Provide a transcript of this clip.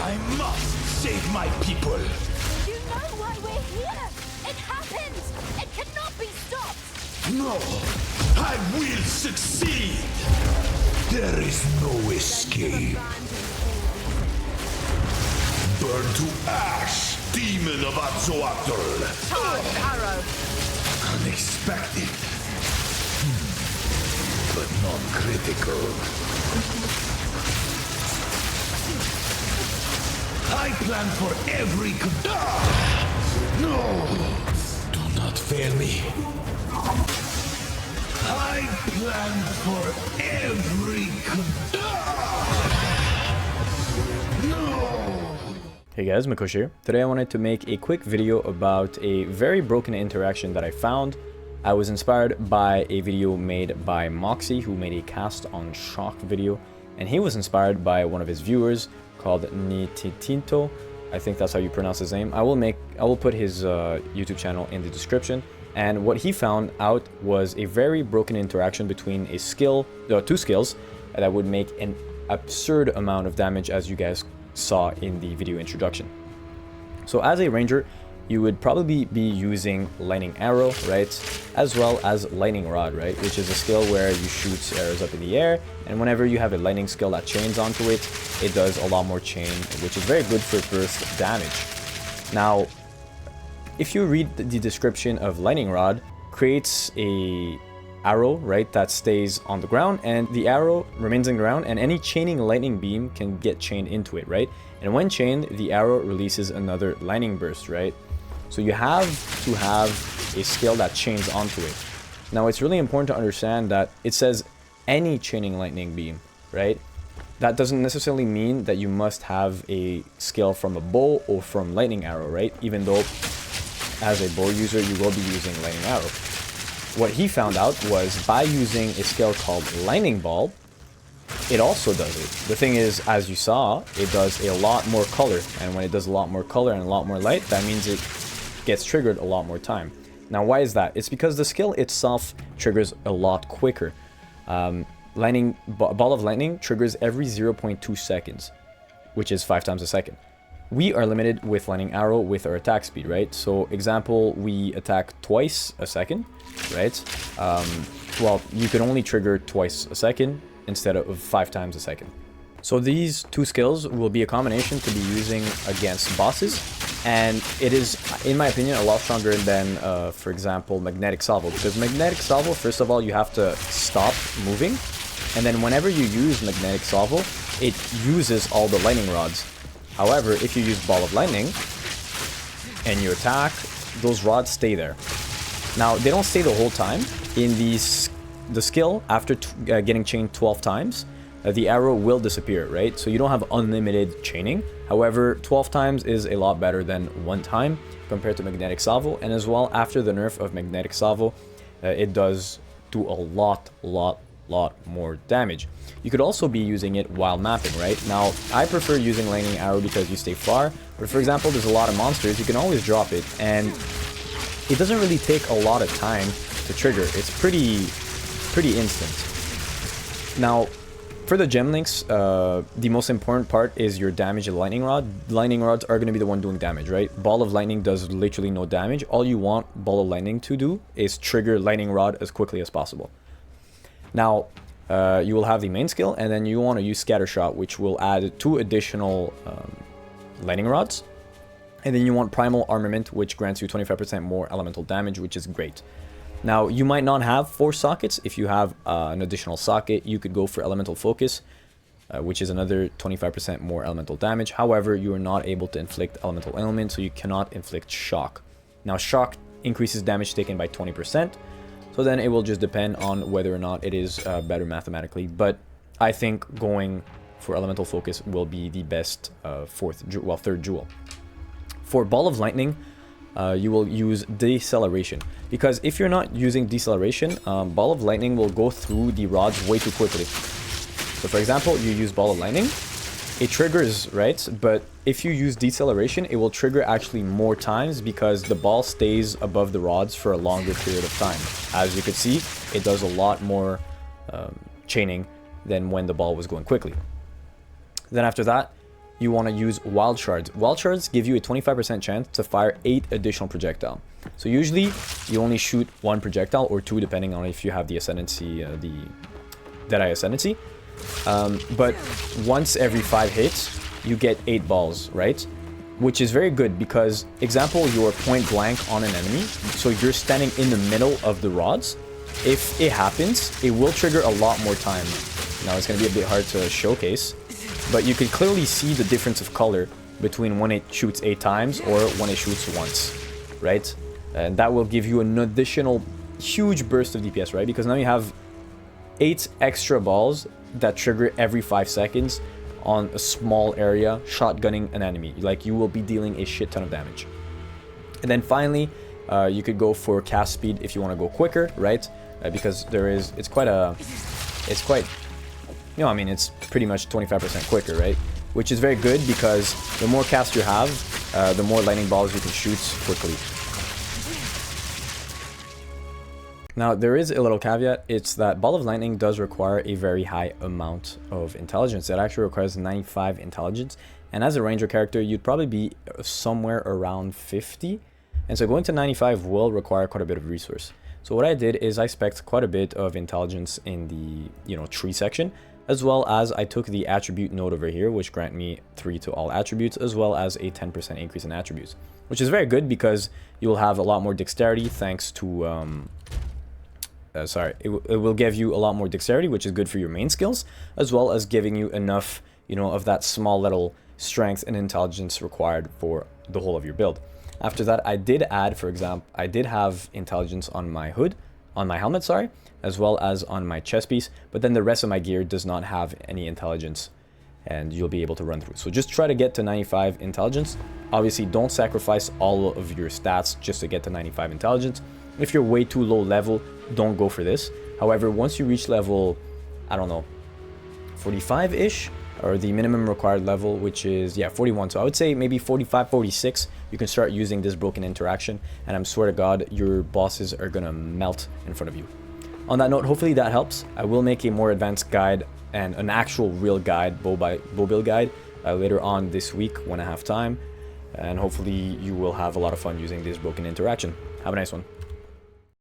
I must save my people. You know why we're here! It happens! It cannot be stopped! No, I will succeed. There is no escape. Burn to ash, demon of Atzoatl. Charge arrow! Unexpected, but non-critical. I plan for every No! Do not fail me. I plan for every No! Hey guys, Mikoshi here. Today I wanted to make a quick video about a very broken interaction that I found. I was inspired by a video made by Moxie, who made a cast on shock video, and he was inspired by one of his viewers called Nititinto. I think that's how you pronounce his name. I will put his YouTube channel in the description. And what he found out was a very broken interaction between two skills that would make an absurd amount of damage, as you guys saw in the video introduction. So as a ranger, you would probably be using lightning arrow, right, as well as lightning rod, right, which is a skill where you shoot arrows up in the air, and whenever you have a lightning skill that chains onto it, it does a lot more chain, which is very good for burst damage. Now, if you read the description of lightning rod, creates a arrow, right, that stays on the ground, and the arrow remains on the ground, and any chaining lightning beam can get chained into it, right? And when chained, the arrow releases another lightning burst, right? So you have to have a skill that chains onto it. Now it's really important to understand that it says any chaining lightning beam, right? That doesn't necessarily mean that you must have a skill from a bow or from lightning arrow, right? Even though as a bow user, you will be using lightning arrow. What he found out was by using a skill called lightning ball, it also does it. The thing is, as you saw, it does a lot more color, and when it does a lot more color and a lot more light, that means it gets triggered a lot more time. Now, why is that? It's because the skill itself triggers a lot quicker. Ball of lightning triggers every 0.2 seconds, which is 5 times a second. We are limited with lightning arrow with our attack speed, right? So example, we attack twice a second, right? Well, you can only trigger twice a second instead of 5 times a second. So these two skills will be a combination to be using against bosses, and it is, in my opinion, a lot stronger than, for example, magnetic salvo. Because magnetic salvo, first of all, you have to stop moving, and then whenever you use magnetic salvo, it uses all the lightning rods. However, if you use ball of lightning and you attack, those rods stay there. Now, they don't stay the whole time. In the skill, after getting chained 12 times, the arrow will disappear, right? So you don't have unlimited chaining. However, 12 times is a lot better than 1 time compared to magnetic salvo. And as well, after the nerf of magnetic salvo, it does do a lot more damage. You could also be using it while mapping, right? Now, I prefer using lightning arrow because you stay far, but for example, there's a lot of monsters, you can always drop it, and it doesn't really take a lot of time to trigger. It's pretty instant. Now, for the gem links, the most important part is your damage of lightning rod. Lightning rods are going to be the one doing damage, right? Ball of lightning does literally no damage. All you want ball of lightning to do is trigger lightning rod as quickly as possible. Now, you will have the main skill, and then you want to use scatter shot, which will add 2 additional lightning rods. And then you want primal armament, which grants you 25% more elemental damage, which is great. Now, you might not have 4 sockets. If you have an additional socket, you could go for elemental focus, which is another 25% more elemental damage. However, you are not able to inflict elemental ailment, so you cannot inflict shock. Now, shock increases damage taken by 20%. So then it will just depend on whether or not it is better mathematically. But I think going for elemental focus will be the best third jewel. For ball of lightning, you will use deceleration, because if you're not using deceleration, ball of lightning will go through the rods way too quickly. So for example, you use ball of lightning, it triggers, right? But if you use deceleration, it will trigger actually more times because the ball stays above the rods for a longer period of time. As you could see, it does a lot more chaining than when the ball was going quickly. Then after that, you want to use wild shards. Wild shards give you a 25% chance to fire 8 additional projectile. So usually you only shoot 1 projectile or 2 depending on if you have the ascendancy, the Deadeye ascendancy. But once every 5 hits, you get 8 balls, right? Which is very good because, example, you're point blank on an enemy, so you're standing in the middle of the rods. If it happens, it will trigger a lot more time. Now it's going to be a bit hard to showcase, but you can clearly see the difference of color between when it shoots 8 times or when it shoots once, right? And that will give you an additional huge burst of DPS, right? Because now you have 8 extra balls that trigger every 5 seconds on a small area, shotgunning an enemy. Like, you will be dealing a shit ton of damage. And then finally, you could go for cast speed if you want to go quicker, right? Because it's quite, you know, I mean, it's pretty much 25% quicker, right? Which is very good because the more cast you have, the more lightning balls you can shoot quickly. Now, there is a little caveat. It's that Ball of Lightning does require a very high amount of intelligence. It actually requires 95 intelligence. And as a ranger character, you'd probably be somewhere around 50. And so going to 95 will require quite a bit of resource. So what I did is I spec'd quite a bit of intelligence in the, you know, tree section, as well as I took the attribute node over here, which grant me 3 to all attributes, as well as a 10% increase in attributes, which is very good because you will have a lot more dexterity thanks to, it will give you a lot more dexterity, which is good for your main skills, as well as giving you enough, you know, of that small little strength and intelligence required for the whole of your build. After that, I did add, for example, I did have intelligence on my hood, on my helmet, sorry, as well as on my chest piece, but then the rest of my gear does not have any intelligence, and you'll be able to run through. So just try to get to 95 intelligence. Obviously, don't sacrifice all of your stats just to get to 95 intelligence. If you're way too low level, don't go for this. However, once you reach level, I don't know, 45-ish, or the minimum required level, which is, yeah, 41. So I would say maybe 45, 46, you can start using this broken interaction, and I'm swear to God, your bosses are gonna melt in front of you. On that note, hopefully that helps. I will make a more advanced guide and an actual real guide, bow build guide, later on this week when I have time, and hopefully you will have a lot of fun using this broken interaction. Have a nice one.